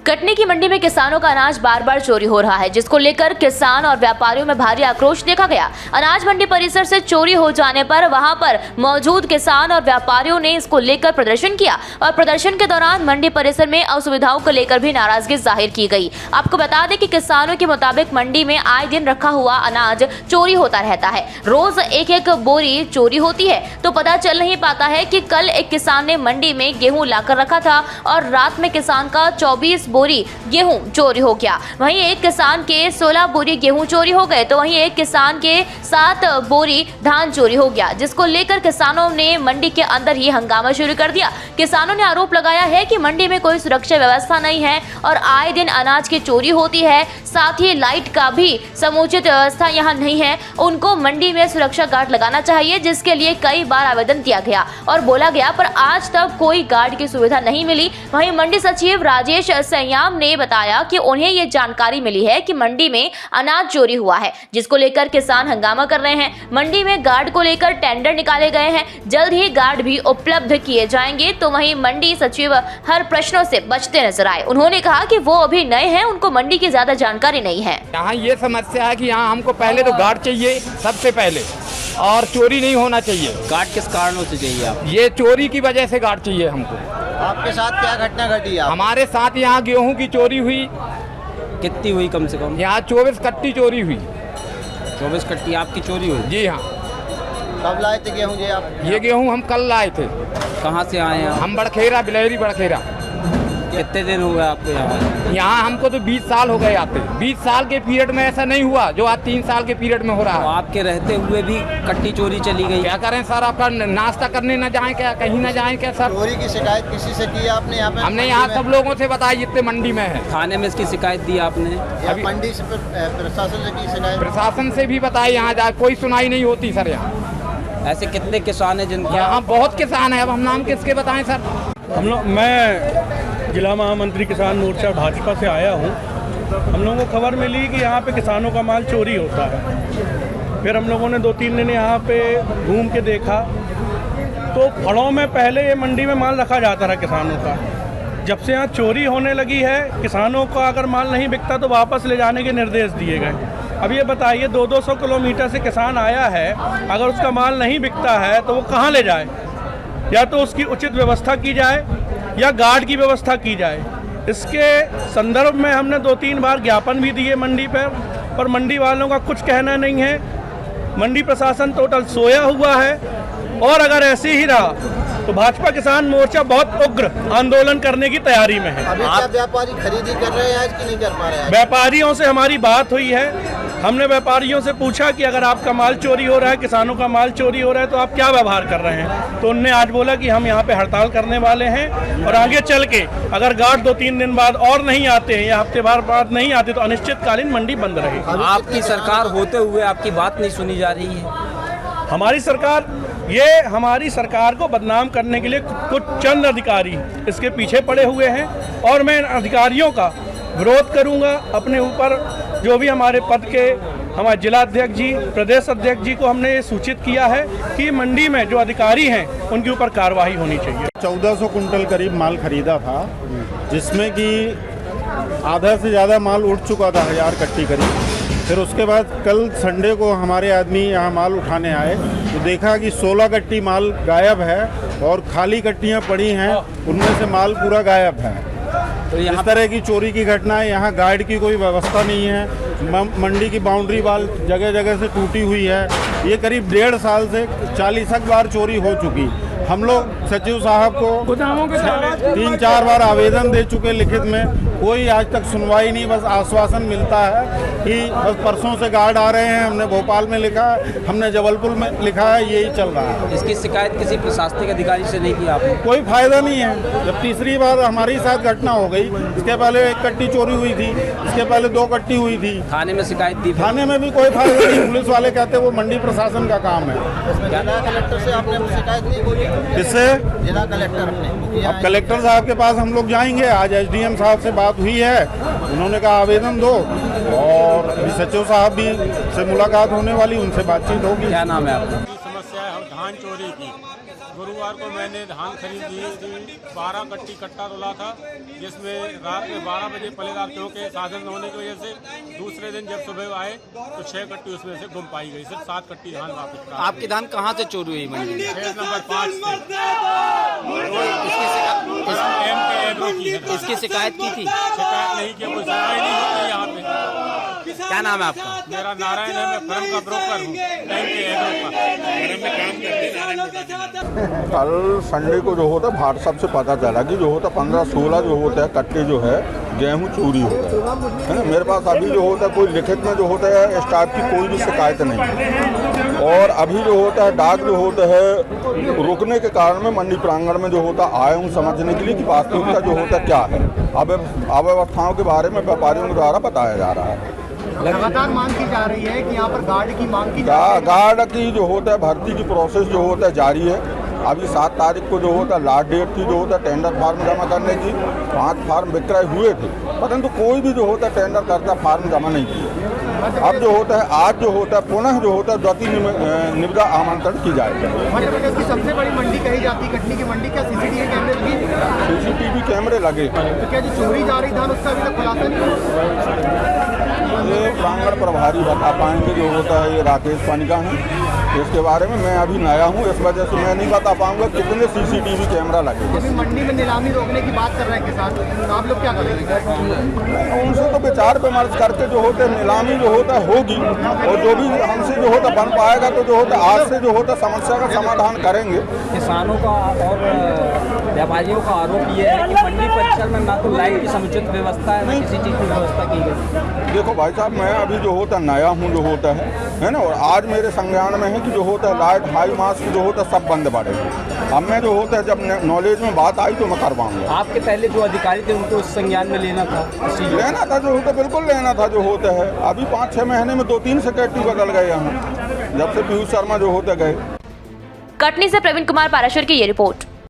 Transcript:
कटनी की मंडी में किसानों का अनाज बार बार चोरी हो रहा है, जिसको लेकर किसान और व्यापारियों में भारी आक्रोश देखा गया। अनाज मंडी परिसर से चोरी हो जाने पर वहां पर मौजूद किसान और व्यापारियों ने इसको लेकर प्रदर्शन किया और प्रदर्शन के दौरान मंडी परिसर में असुविधाओं को लेकर भी नाराजगी जाहिर की गई। आपको बता दें कि किसानों के मुताबिक मंडी में आए दिन रखा हुआ अनाज चोरी होता रहता है। रोज एक एक बोरी चोरी होती है, तो पता चल नहीं पाता है कि कल एक किसान ने मंडी में गेहूं लाकर रखा था और रात में किसान का 24 बोरी गेहूं चोरी हो गया। वहीं एक किसान के 16 बोरी गेहूं चोरी हो गए, तो वहीं एक किसान के 7 बोरी धान चोरी हो गया, जिसको लेकर किसानों ने मंडी के अंदर ही हंगामा शुरू कर दिया। किसानों ने आरोप लगाया है कि मंडी में कोई सुरक्षा व्यवस्था नहीं है और आए दिन अनाज की चोरी होती है, साथ ही लाइट का भी समुचित व्यवस्था यहाँ नहीं है। उनको मंडी में सुरक्षा गार्ड लगाना चाहिए, जिसके लिए कई बार आवेदन दिया गया और बोला गया, पर आज तक कोई गार्ड की सुविधा नहीं मिली। वहीं मंडी सचिव राजेश सयाम ने बताया कि उन्हें ये जानकारी मिली है कि मंडी में अनाज चोरी हुआ है, जिसको लेकर किसान हंगामा कर रहे हैं। मंडी में गार्ड को लेकर टेंडर निकाले गए हैं, जल्द ही गार्ड भी उपलब्ध किए जाएंगे। तो वहीं मंडी सचिव हर प्रश्नों से बचते नजर आए। उन्होंने कहा कि वो अभी नए हैं, उनको मंडी की ज्यादा जानकारी नहीं है। यहाँ ये समस्या है कि यहाँ हमको पहले तो गार्ड चाहिए सबसे पहले, और चोरी नहीं होना चाहिए। गार्ड किस कारणों से चाहिए आप? ये चोरी की वजह से गार्ड चाहिए हमको। आपके साथ क्या घटना घटी? हमारे साथ यहाँ गेहूं की चोरी हुई। कितनी हुई कम से कम? यहाँ 24 कट्टी चोरी हुई। 24 कट्टी आपकी चोरी हुई? जी हाँ। कब लाए थे गेहूं जी आप? ये गेहूं हम कल लाए थे। कहाँ से आए हैं आप? हम बड़खेरा, बिलहरी बड़खेरा। कितने दिन हो गए आपको यहाँ? यहाँ हमको तो 20 साल हो गए आते। 20 साल के पीरियड में ऐसा नहीं हुआ जो आज 3 साल के पीरियड में हो रहा तो है। आपके रहते हुए भी कट्टी चोरी चली गई? क्या करें सर, आपका नाश्ता करने न जाएं क्या, कहीं न जाएं क्या सर? चोरी की शिकायत किसी से की आपने? यहाँ पे हमने यहाँ सब लोगों से बताई जितने मंडी में है। थाने में इसकी शिकायत दी आपने? अभी मंडी से प्रशासन से की शिकायत? प्रशासन से भी बताई, यहाँ जाए कोई सुनाई नहीं होती सर। यहाँ ऐसे कितने किसान हैं जिनके? यहाँ बहुत किसान है, अब हम नाम किसके बताएं सर? मैं जिला महामंत्री किसान मोर्चा भाजपा से आया हूँ। हम लोगों को खबर मिली कि यहाँ पे किसानों का माल चोरी होता है। फिर हम लोगों ने 2-3 दिन यहाँ पे घूम के देखा तो फड़ों में पहले ये मंडी में माल रखा जाता रहा किसानों का। जब से यहाँ चोरी होने लगी है, किसानों का अगर माल नहीं बिकता तो वापस ले जाने के निर्देश दिए गए। अब ये बताइए, 200-200 किलोमीटर से किसान आया है, अगर उसका माल नहीं बिकता है तो वो कहाँ ले जाए? या तो उसकी उचित व्यवस्था की जाए या गार्ड की व्यवस्था की जाए। इसके संदर्भ में हमने 2-3 बार ज्ञापन भी दिए मंडी पर मंडी वालों का कुछ कहना नहीं है। मंडी प्रशासन टोटल सोया हुआ है और अगर ऐसे ही रहा तो भाजपा किसान मोर्चा बहुत उग्र आंदोलन करने की तैयारी में है। अभी क्या व्यापारी खरीदी कर रहे हैं आज कि नहीं कर पा रहे हैं? व्यापारियों से हमारी बात हुई है। हमने व्यापारियों से पूछा कि अगर आपका माल चोरी हो रहा है, किसानों का माल चोरी हो रहा है, तो आप क्या व्यवहार कर रहे हैं? तो उनने आज बोला कि हम यहाँ पे हड़ताल करने वाले हैं और आगे चल के अगर गार्ड 2-3 दिन बाद और नहीं आते हैं या हफ्ते भर बाद नहीं आते तो अनिश्चितकालीन मंडी बंद रहेगी। आपकी सरकार होते हुए आपकी बात नहीं सुनी जा रही है? हमारी सरकार को बदनाम करने के लिए कुछ चंद अधिकारी इसके पीछे पड़े हुए हैं और मैं इन अधिकारियों का विरोध करूंगा। अपने ऊपर जो भी हमारे पद के हमारे जिला अध्यक्ष जी, प्रदेश अध्यक्ष जी को हमने ये सूचित किया है कि मंडी में जो अधिकारी हैं उनके ऊपर कार्रवाई होनी चाहिए। 1400 कुंटल करीब माल खरीदा था, जिसमें कि आधा से ज़्यादा माल उठ चुका था, 1000 कट्टी करीब। फिर उसके बाद कल संडे को हमारे आदमी यहाँ माल उठाने आए तो देखा कि 16 कट्टी माल गायब है और खाली कट्टियाँ पड़ी हैं, उनमें से माल पूरा गायब है। तो इस तरह की चोरी की घटनाएं, यहाँ गार्ड की कोई व्यवस्था नहीं है। मंडी की बाउंड्री वाल जगह जगह से टूटी हुई है। ये करीब 1.5 साल से 40 बार चोरी हो चुकी। हम लोग सचिव साहब को 3-4 बार आवेदन दे चुके लिखित में, कोई आज तक सुनवाई नहीं। बस आश्वासन मिलता है कि बस परसों से गार्ड आ रहे हैं। हमने भोपाल में लिखा है, हमने जबलपुर में लिखा है, यही चल रहा है। इसकी शिकायत किसी प्रशासनिक अधिकारी से नहीं की आपने? कोई फायदा नहीं है। जब तीसरी बार हमारी साथ घटना हो गई, इसके पहले 1 कट्टी चोरी हुई थी, इसके पहले 2 कट्टी हुई थी। थाने में शिकायत दी? थाने में भी कोई फायदा नहीं। पुलिस वाले कहते हैं वो मंडी प्रशासन का काम है। जिला कलेक्टर से आपने शिकायत नहीं की? किससे? जिला कलेक्टर अपने। अब कलेक्टर साहब के पास हम लोग जाएंगे। आज एसडीएम साहब से बात हुई है, उन्होंने कहा आवेदन दो, और अभी सचिव साहब भी से मुलाकात होने वाली, उनसे बातचीत होगी। क्या नाम है आपका? समस्या है धान चोरी की। गुरुवार को मैंने धान खरीदी थी। 12 कट्टी कट्टा तोला था, जिसमें रात में 12 बजे पलेदार चौक के साधन न होने की वजह से दूसरे दिन जब सुबह आए तो 6 कट्टी उसमें से गुम पाई गई। सिर्फ 7 कट्टी धान वापस प्राप्त आपकी धान कहाँ से चोरी हुई मंडी में? फेज नंबर 5 से इसकी शिकायत की थी? शिकायत नहीं की, कोई सुनवाई नहीं होती यहाँ पे। क्या नाम है आपका? मेरा नारायण है, मैं फर्म का ब्रोकर हूँ, बैंक के एग्रो का। कल संडे को जो होता है भाट साहब से पता चला कि जो होता 15-16 जो होता है कट्टे जो है गेहूँ चोरी हो गए, है ना। मेरे पास अभी जो होता है कोई लिखित में जो होता है स्टाफ की कोई भी शिकायत नहीं है। और अभी जो होता है डाक जो होता है रुकने के कारण में मंडी प्रांगण में जो होता आया हूँ समझने के लिए कि वास्तविकता जो होता क्या है। अब अव्यवस्थाओं के बारे में व्यापारियों के द्वारा बताया जा रहा है। लगातार मांग की जा रही है कि यहाँ पर गार्ड की मांग की जा गार्ड की जो होता है भर्ती की प्रोसेस जो होता है जारी है। अभी 7 तारीख को जो होता है लास्ट डेट थी जो होता है टेंडर फार्म जमा करने की। 5 फार्म विक्रय हुए थे, परंतु कोई भी जो होता है टेंडर करता फार्म जमा नहीं किए। अब जो होता है आज जो होता है पुनः जो होता है द्वितीय निविदा आमंत्रण की जाएगी। मध्य प्रदेश की सबसे बड़ी मंडी कही जाती है कटनी की मंडी, क्या सीसीटीवी कैमरे लगी? सीसीटीवी कैमरे लगे, तो क्या जो चोरी जा रही धान उसका अभी तक खुलासा नहीं हुआ? ये प्रांगण प्रभारी बता पाएंगे जो होता है, ये राकेश पनिका हैं। इसके बारे में मैं अभी नया हूँ, इस वजह से मैं नहीं बता पाऊंगा कितने सीसीटीवी कैमरा लगे। अभी मंडी में नीलामी रोकने की बात कर रहे हैं किसान, तो आप लोग क्या करेंगे? उनसे तो विचार विमर्श करके जो होता है नीलामी जो होता है होगी, और जो भी हमसे जो होता बन पाएगा तो जो होता आज से जो होता समस्या का समाधान करेंगे। किसानों का और व्यापारियों का आरोप ये है कि मंडी परिसर में ना तो लाइट की समुचित व्यवस्था है, ना किसी चीज़ की व्यवस्था की गई। देखो भाई साहब, मैं अभी जो होता नया हूँ जो होता है ना, और आज मेरे संज्ञान में है कि जो होता है लाइट हाई मास्क जो होता है सब बंद पड़े। अब मैं जो होता है जब नॉलेज में बात आई तो मैं करवाऊंगा। आपके पहले जो अधिकारी थे उनको उस संज्ञान में लेना था जो होता बिल्कुल लेना था जो होता है। अभी 5-6 महीने में 2-3 सेक्रेटरी बदल गए यहाँ, जब से पीयूष शर्मा जो होते गए। कटनी से प्रवीण कुमार पाराशर की ये रिपोर्ट।